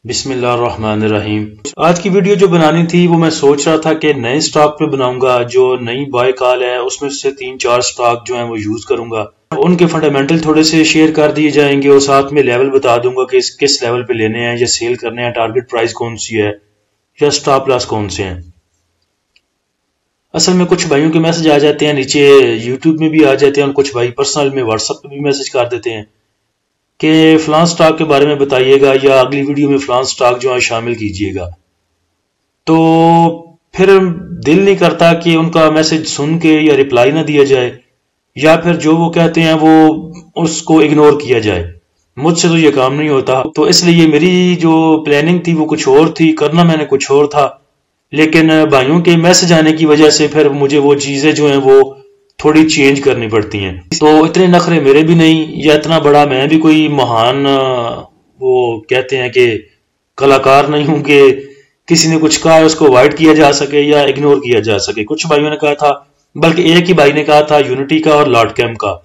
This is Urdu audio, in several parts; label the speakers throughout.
Speaker 1: بسم اللہ الرحمن الرحیم۔ آج کی ویڈیو جو بنانی تھی وہ میں سوچ رہا تھا کہ نئے سٹاک پہ بناؤں گا، جو نئی بائی کال ہے اس میں سے 3-4 سٹاک جو ہیں وہ یوز کروں گا، ان کے فنڈامنٹل تھوڑے سے شیئر کر دیے جائیں گے اور ساتھ میں لیول بتا دوں گا کہ کس لیول پہ لینے ہیں یا سیل کرنے ہیں، ٹارگٹ پرائز کون سی ہے یا سٹاپ لاس کون سے ہیں۔ اصل میں کچھ بھائیوں کے میسج آ جاتے ہیں نیچے، یوٹیوب میں بھی آ جاتے ہیں، اور کچھ بھائی پرسنل میں واٹس ایپ پہ بھی میسج کر دیتے ہیں کہ فلان سٹاک کے بارے میں بتائیے گا یا اگلی ویڈیو میں فلان سٹاک جو ہے شامل کیجئے گا۔ تو پھر دل نہیں کرتا کہ ان کا میسج سن کے یا ریپلائی نہ دیا جائے، یا پھر جو وہ کہتے ہیں وہ اس کو اگنور کیا جائے۔ مجھ سے تو یہ کام نہیں ہوتا، تو اس لیے میری جو پلاننگ تھی وہ کچھ اور تھی، کرنا میں نے کچھ اور تھا، لیکن بھائیوں کے میسج آنے کی وجہ سے پھر مجھے وہ چیزیں جو ہیں وہ تھوڑی چینج کرنی پڑتی ہیں۔ تو اتنے نخرے میرے بھی نہیں، یا اتنا بڑا میں بھی کوئی مہان وہ کہتے ہیں کہ کلاکار نہیں ہوں کہ کسی نے کچھ کہا ہے اس کو اوائڈ کیا جا سکے یا اگنور کیا جا سکے۔ کچھ بھائیوں نے کہا تھا، بلکہ ایک ہی بھائی نے کہا تھا یونٹی کا اور لاٹ کیمپ کا،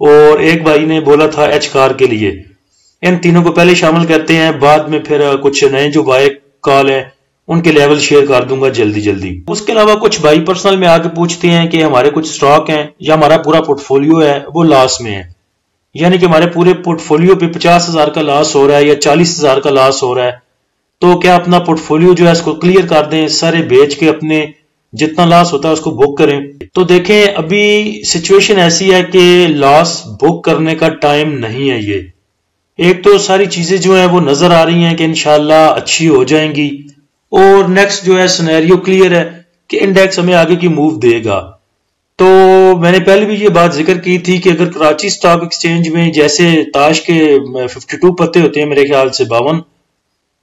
Speaker 1: اور ایک بھائی نے بولا تھا ایچ کار کے لیے۔ ان تینوں کو پہلے شامل کرتے ہیں، بعد میں پھر کچھ نئے جو بائی کال ہیں ان کے لیول شیئر کر دوں گا جلدی جلدی۔ اس کے علاوہ کچھ بھائی پرسنل میں آ کے پوچھتے ہیں کہ ہمارے کچھ سٹاک ہیں یا ہمارا پورا پورٹ فولیو ہے وہ لاس میں ہے، یعنی کہ ہمارے پورے پورٹ فولیو پہ 50,000 کا لاس ہو رہا ہے یا 40,000 کا لاس ہو رہا ہے، تو کیا اپنا پورٹ فولیو جو ہے اس کو کلیئر کر دیں، سارے بیچ کے اپنے جتنا لاس ہوتا ہے اس کو بک کریں۔ تو دیکھیں ابھی سچویشن ایسی ہے کہ لاس بک کرنے کا ٹائم نہیں ہے۔ یہ ایک تو ساری چیزیں جو ہیں وہ نظر آ رہی ہیں کہ انشاءاللہ اچھی ہو جائیں گی، اور نیکسٹ جو ہے سینیریو کلیئر ہے کہ انڈیکس ہمیں آگے کی موو دے گا۔ تو میں نے پہلے بھی یہ بات ذکر کی تھی کہ اگر کراچی سٹاک ایکسچینج میں جیسے تاش کے 52 پتے ہوتے ہیں، میرے خیال سے 52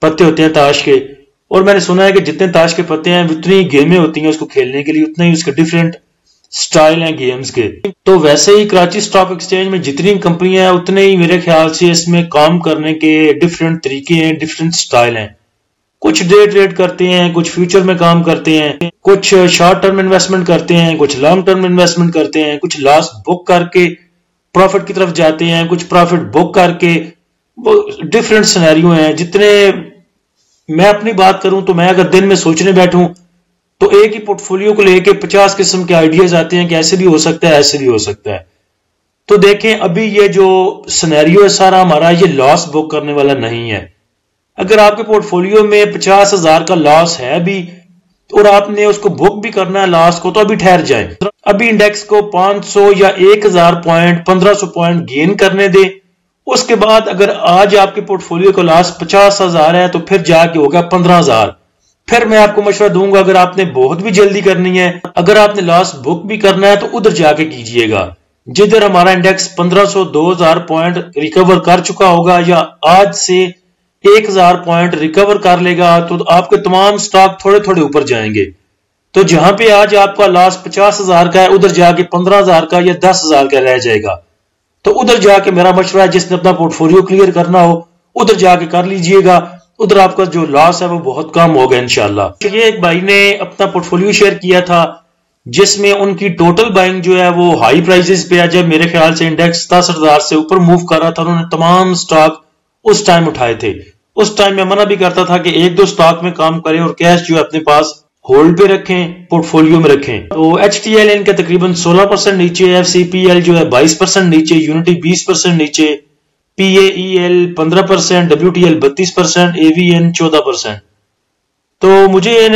Speaker 1: پتے ہوتے ہیں تاش کے، اور میں نے سنا ہے کہ جتنے تاش کے پتے ہیں اتنی گیمیں ہوتی ہیں اس کو کھیلنے کے لیے، اتنے ہی اس کے ڈیفرنٹ سٹائل ہیں گیمز کے۔ تو ویسے ہی کراچی سٹاک ایکسچینج میں جتنی کمپنیاں ہیں اتنے ہی میرے خیال سے اس میں کام کرنے کے ڈیفرنٹ طریقے ہیں، ڈیفرنٹ سٹائل ہیں۔ کچھ ڈے ٹریڈ کرتے ہیں، کچھ فیوچر میں کام کرتے ہیں، کچھ شارٹ ٹرم انویسٹمنٹ کرتے ہیں، کچھ لانگ ٹرم انویسٹمنٹ کرتے ہیں، کچھ لاس بک کر کے پروفٹ کی طرف جاتے ہیں، کچھ پروفٹ بک کر کے، ڈیفرنٹ سینیریو ہیں۔ جتنے میں اپنی بات کروں تو میں اگر دن میں سوچنے بیٹھوں تو ایک ہی پورٹ فولیو کو لے کے 50 قسم کے آئیڈیاز آتے ہیں کہ ایسے بھی ہو سکتا ہے، ایسے بھی ہو سکتا ہے۔ تو دیکھیں ابھی یہ جو سینیریو ہے سارا ہمارا، یہ لاس بک کرنے والا نہیں ہے۔ اگر آپ کے پورٹ فولیو میں 50,000 کا لاس ہے بھی اور آپ نے اس کو بک بھی کرنا ہے لاس کو، تو ابھی ٹھہر جائیں، ابھی انڈیکس کو 500 یا 1000 پوائنٹ 1500 پوائنٹ گین کرنے دیں۔ اس کے بعد اگر آج آپ کے پورٹ فولیو کا لاس 50,000 ہے تو پھر جا کے ہوگا 15,000۔ پھر میں آپ کو مشورہ دوں گا اگر آپ نے بہت بھی جلدی کرنی ہے، اگر آپ نے لاس بک بھی کرنا ہے تو ادھر جا کے کیجئے گا جدھر ہمارا انڈیکس 1500 2000 پوائنٹ ریکور کر چکا ہوگا، یا آج سے 1000 پوائنٹ ریکور کر لے گا، تو آپ کے تمام سٹاک تھوڑے تھوڑے اوپر جائیں گے۔ تو جہاں پہ آج آپ کا لاس 50,000 کا ہے ادھر جا کے 15,000 کا یا 10,000 کا رہ جائے گا۔ تو ادھر جا کے میرا مشورہ ہے جس نے اپنا پورٹ فولیو کلیئر کرنا ہو ادھر جا کے کر لیجئے گا، ادھر آپ کا جو لاس ہے وہ بہت کم ہوگا انشاءاللہ۔ یہ ایک بھائی نے اپنا پورٹ فولیو شیئر کیا تھا جس میں ان کی ٹوٹل بائنگ جو ہے وہ ہائی پرائزز پہ ہے، جب میرے خیال سے انڈیکس 10,000 سے اوپر موو کر رہا تھا، انہوں نے تمام سٹاک اس ٹائم اٹھائے تھے۔ اس ٹائم میں منع بھی کرتا تھا کہ 1-2 سٹاک میں کام کریں اور کیش جو ہے اپنے پاس ہولڈ پہ رکھیں، پورٹ فولیو میں رکھیں۔ تو ایچ ٹی ایل ان کا تقریباً 16% نیچے ہے، ایف سی پی ایل جو ہے 22% نیچے، یونٹی 20% نیچے، P A E L 15%، W T L 32%، A V N 14%۔ تو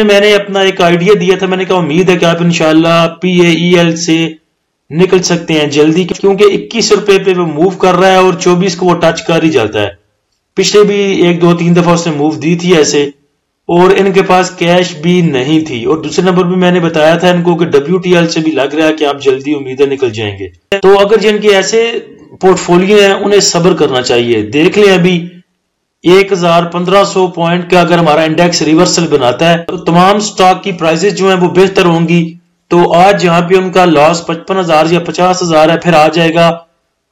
Speaker 1: میں نے اپنا ایک آئیڈیا دیا تھا، میں نے کہا امید ہے کہ آپ انشاءاللہ پی اے ای ایل سے نکل سکتے ہیں جلدی، کیونکہ 21 روپے پہ وہ موو کر رہا ہے اور 24 کو وہ ٹچ کر ہی جاتا ہے۔ پچھلے بھی 1-2-3 دفعہ اس نے موو دی تھی ایسے، اور ان کے پاس کیش بھی نہیں تھی، اور دوسرے نمبر بھی میں نے بتایا تھا ان کو کہ ڈبلیو ٹی ایل سے بھی لگ رہا ہے کہ آپ جلدی امیدیں نکل جائیں گے۔ تو اگر جن کے ایسے پورٹ فولیو ہیں انہیں صبر کرنا چاہیے۔ دیکھ لیں ابھی 1,1500 پوائنٹ کا اگر ہمارا انڈیکس ریورسل بناتا ہے تو تمام سٹاک کی پرائزز جو ہیں وہ بہتر ہوں گی۔ تو آج جہاں پہ ان کا لاس 55,000 یا 50,000 ہے، پھر آ جائے گا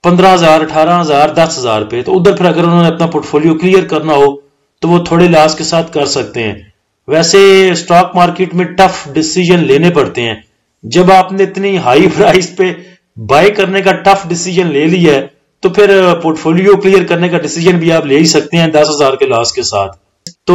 Speaker 1: 15,000 18,000 10,000 پہ، تو ادھر پھر اگر انہوں نے اپنا پورٹ فولیو کلیئر کرنا ہو تو وہ تھوڑے لاس کے ساتھ کر سکتے ہیں۔ ویسے سٹاک مارکیٹ میں ٹف ڈیسیجن لینے پڑتے ہیں، جب آپ نے اتنی ہائی پرائس پہ بائی کرنے کا ٹف ڈیسیجن لے لیا ہے تو پھر پورٹ فولیو کلیئر کرنے کا ڈیسیجن بھی آپ لے ہی سکتے ہیں 10,000 کے لاس کے ساتھ۔ تو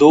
Speaker 1: 2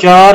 Speaker 1: 4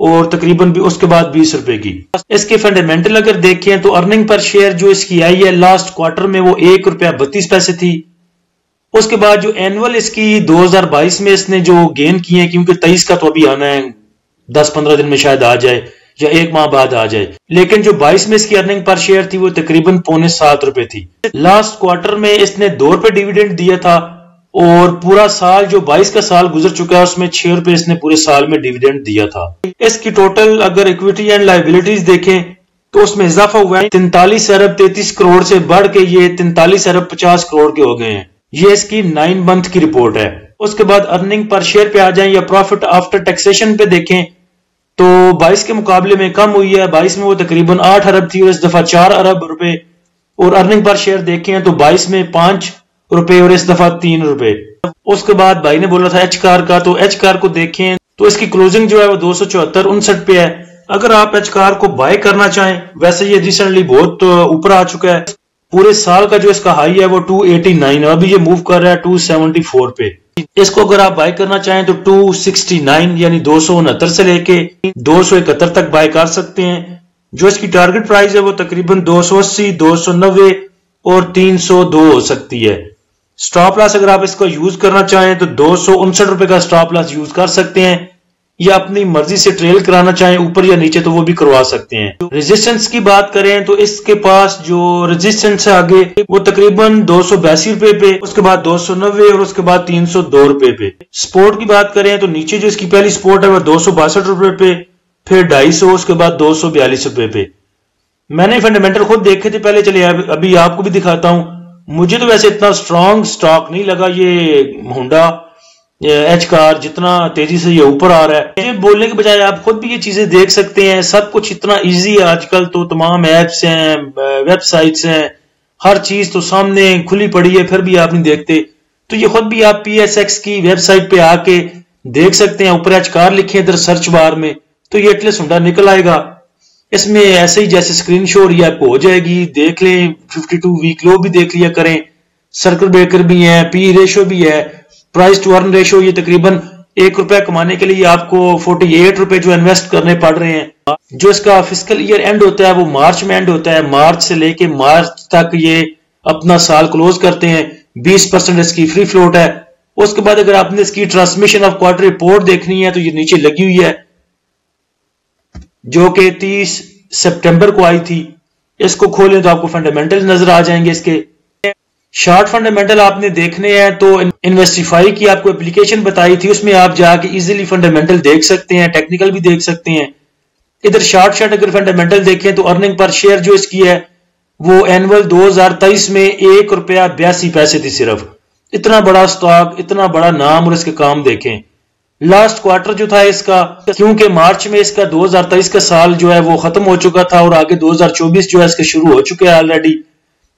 Speaker 1: اور تقریباً بھی اس کے بعد 20 روپے کی. اس کے فنڈامنٹل اگر دیکھیں تو ارننگ پر شیئر جو اس کی آئی ہے لاسٹ کوارٹر میں وہ 1 روپیہ 32 پیسے تھی. اس کے بعد جو اینول اس کی 2022 میں اس نے جو گین کی ہیں، کیونکہ 23 کا تو ابھی آنا ہے، 10-15 دن میں شاید آ جائے یا 1 ماہ بعد آ جائے، لیکن جو 22 میں اس کی ارننگ پر شیئر تھی وہ تقریباً 6.25 روپے تھی. لاسٹ کوارٹر میں اس نے 2 روپے ڈیویڈنڈ دیا تھا، اور پورا سال جو 22 کا سال گزر چکا ہے اس میں 6 روپے اس نے پورے سال میں ڈیویڈنڈ دیا تھا. اس کی ٹوٹل اگر ایکویٹی اینڈ لائبلٹیز دیکھیں تو اس میں اضافہ ہوا ہے 43 ارب 33 کروڑ سے بڑھ کے یہ 43 ارب 50 کروڑ کے ہو گئے ہیں. یہ اس کی 9 منتھ کی رپورٹ ہے. اس کے بعد ارننگ پر شیئر پہ آ جائیں یا پروفٹ آفٹر ٹیکسیشن پہ دیکھیں تو 22 کے مقابلے میں کم ہوئی ہے. 22 میں وہ تقریباً 8 ارب تھی اور اس دفعہ 4 ارب روپے. اور ارننگ پر شیئر دیکھیں تو 22 میں 5 روپے اور اس دفعہ 3 روپے. اس کے بعد بھائی نے بولا تھا ایچ کار کا، تو ایچ کار کو دیکھیں تو اس کی کلوزنگ جو ہے وہ 274.59 پہ ہے. اگر آپ ایچ کار کو بائی کرنا چاہیں، ویسے یہ ریسنٹلی بہت اوپر آ چکا ہے، پورے سال کا جو اس کا ہائی ہے وہ 289 ہے، ابھی یہ موو کر رہا ہے 274 پہ. اس کو اگر آپ بائی کرنا چاہیں تو 269 یعنی 269 سے لے کے 271 تک بائی کر سکتے ہیں. جو اس کی ٹارگٹ پرائز ہے وہ تقریباً 280 290 اور 302 ہو سکتی ہے. سٹاپ لاس اگر آپ اس کو یوز کرنا چاہیں تو 259 روپے کا سٹاپ لاس یوز کر سکتے ہیں، یا اپنی مرضی سے ٹریل کرانا چاہیں اوپر یا نیچے تو وہ بھی کروا سکتے ہیں. ریزسٹنس کی بات کریں تو اس کے پاس جو ریزسٹنس ہے آگے وہ تقریباً 282 روپے پہ، اس کے بعد 290 اور اس کے بعد 302 روپے پہ. سپورٹ کی بات کریں تو نیچے جو اس کی پہلی سپورٹ ہے وہ 262 روپے پہ، پھر 250، اس کے بعد 242 روپے پہ. میں نے فنڈامنٹل خود دیکھے تھے پہلے، چلے ابھی آپ کو بھی دکھاتا ہوں. مجھے تو ویسے اتنا سٹرونگ سٹاک نہیں لگا یہ ہونڈا ایچ کار، جتنا تیزی سے یہ اوپر آ رہا ہے. بولنے کے بجائے آپ خود بھی یہ چیزیں دیکھ سکتے ہیں. سب کچھ اتنا ایزی ہے آج کل، تو تمام ایپس ہیں، ویب سائٹس ہیں، ہر چیز تو سامنے کھلی پڑی ہے، پھر بھی آپ نہیں دیکھتے. تو یہ خود بھی آپ پی ایس ایکس کی ویب سائٹ پہ آ کے دیکھ سکتے ہیں. اوپر ایچ کار لکھیں ادھر سرچ بار میں تو یہ ایٹلس ہونڈا نکل آئے گا. اس میں ایسے ہی جیسے اسکرین شو ہو رہی ہے آپ کو ہو جائے گی. دیکھ لیں 52 ویک لو بھی دیکھ لیا کریں، سرکل بریکر بھی ہے، پی ریشو بھی ہے، پرائز ٹو ارن ریشو. یہ تقریباً 1 روپے کمانے کے لیے آپ کو 48 روپے جو انویسٹ کرنے پڑ رہے ہیں. جو اس کا فسکل ایئر اینڈ ہوتا ہے وہ مارچ میں اینڈ ہوتا ہے. مارچ سے لے کے مارچ تک یہ اپنا سال کلوز کرتے ہیں. 20% اس کی فری فلوٹ ہے. اس کے بعد اگر آپ نے اس کی ٹرانسمیشن آف کوارٹر رپورٹ دیکھنی ہے تو یہ نیچے لگی ہوئی ہے، جو کہ 30 سپٹمبر کو آئی تھی. اس کو کھولیں تو آپ کو فنڈامنٹل نظر آ جائیں گے. اس کے شارٹ فنڈامنٹل آپ نے دیکھنے ہیں تو انویسٹیفائی کی آپ کو اپلیکیشن بتائی تھی، اس میں آپ جا کے ایزیلی فنڈامنٹل دیکھ سکتے ہیں، ٹیکنیکل بھی دیکھ سکتے ہیں. ادھر شارٹ اگر فنڈامنٹل دیکھیں تو ارننگ پر شیئر جو اس کی ہے وہ اینول 2023 میں 1 روپیہ 82 پیسے تھی صرف. اتنا بڑا سٹاک، اتنا بڑا نام، اور اس کے کام دیکھیں. لاسٹ کوارٹر جو تھا اس کا، کیونکہ مارچ میں اس کا 2023 کا سال جو ہے وہ ختم ہو چکا تھا اور آگے 2024 جو ہے اس کا شروع ہو چکا ہے آلریڈی،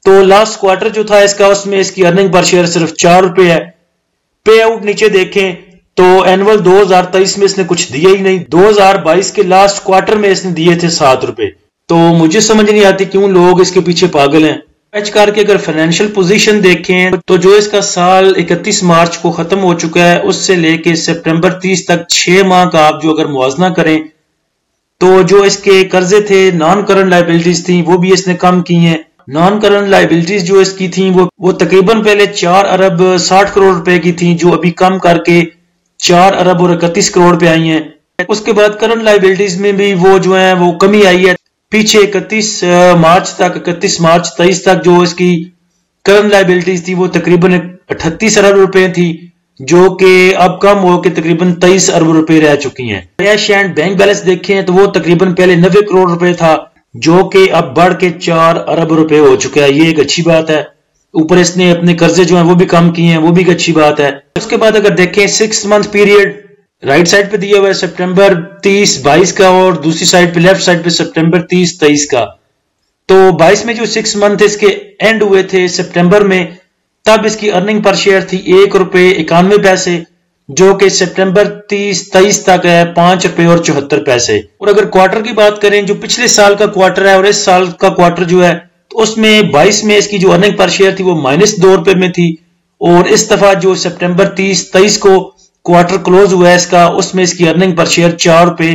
Speaker 1: تو لاسٹ کوارٹر جو تھا اس کا اس میں اس کی ارننگ پر شیئر صرف 4 روپے ہے. پے آؤٹ نیچے دیکھیں تو اینول 2023 میں اس نے کچھ دیا ہی نہیں. 2022 کے لاسٹ کوارٹر میں اس نے دیے تھے 7 روپے. تو مجھے سمجھ نہیں آتی کیوں لوگ اس کے پیچھے پاگل ہیں. ایچ کار کے اگر فائنینشیل پوزیشن دیکھیں تو جو اس کا سال 31 مارچ کو ختم ہو چکا ہے اس سے لے کے سپٹمبر 30 تک 6 ماہ کا آپ جو اگر موازنہ کریں تو جو اس کے قرضے تھے، نان کرنٹ لائبلٹیز تھیں، وہ بھی اس نے کم کی ہیں. نان کرنٹ لائبلٹیز جو اس کی تھیں وہ تقریباً پہلے 4 ارب 60 کروڑ روپے کی تھیں، جو ابھی کم کر کے 4 ارب اور 31 کروڑ پہ آئی ہیں. اس کے بعد کرنٹ لائبلٹیز میں بھی وہ جو ہیں وہ کمی آئی ہے. پیچھے 31 مارچ 23 تک جو اس کی کرنٹ لائبلٹیز تھی وہ تقریباً 38 ارب روپے تھی، جو کہ اب کم ہو کے تقریباً 23 ارب روپے رہ چکی ہیں. کیش اینڈ بینک بیلنس دیکھیں تو وہ تقریباً پہلے 90 کروڑ روپے تھا، جو کہ اب بڑھ کے 4 ارب روپے ہو چکا ہے. یہ ایک اچھی بات ہے. اوپر اس نے اپنے قرضے جو ہیں وہ بھی کم کیے ہیں، وہ بھی ایک اچھی بات ہے. اس کے بعد اگر دیکھیں 6 منتھ پیریڈ رائٹ سائڈ پہ دیا ہوا ہے سپٹمبر 30 22 کا، اور دوسری سائڈ پہ لیفٹ سائڈ پہ سپٹمبر 30 23 کا. تو 22 میں جو 6 منتھ اس کے اینڈ ہوئے تھے سپٹمبر میں، تب اس کی ارننگ پر شیئر تھی 1 روپے 91 پیسے، جو کہ سپٹمبر 30 23 تک ہے 5 روپے اور 74 پیسے. اور اگر کوارٹر کی بات کریں، جو پچھلے سال کا کوارٹر ہے اور اس سال کا کوارٹر جو ہے، تو اس میں 22 میں اس کی جو ارننگ پر شیئر تھی وہ -2 روپے میں تھی، اور اس دفعہ جو سپٹمبر 30 23 کو کوارٹر کلوز ہوا ہے اس کا، اس میں اس کی ارننگ پر شیئر 4 روپے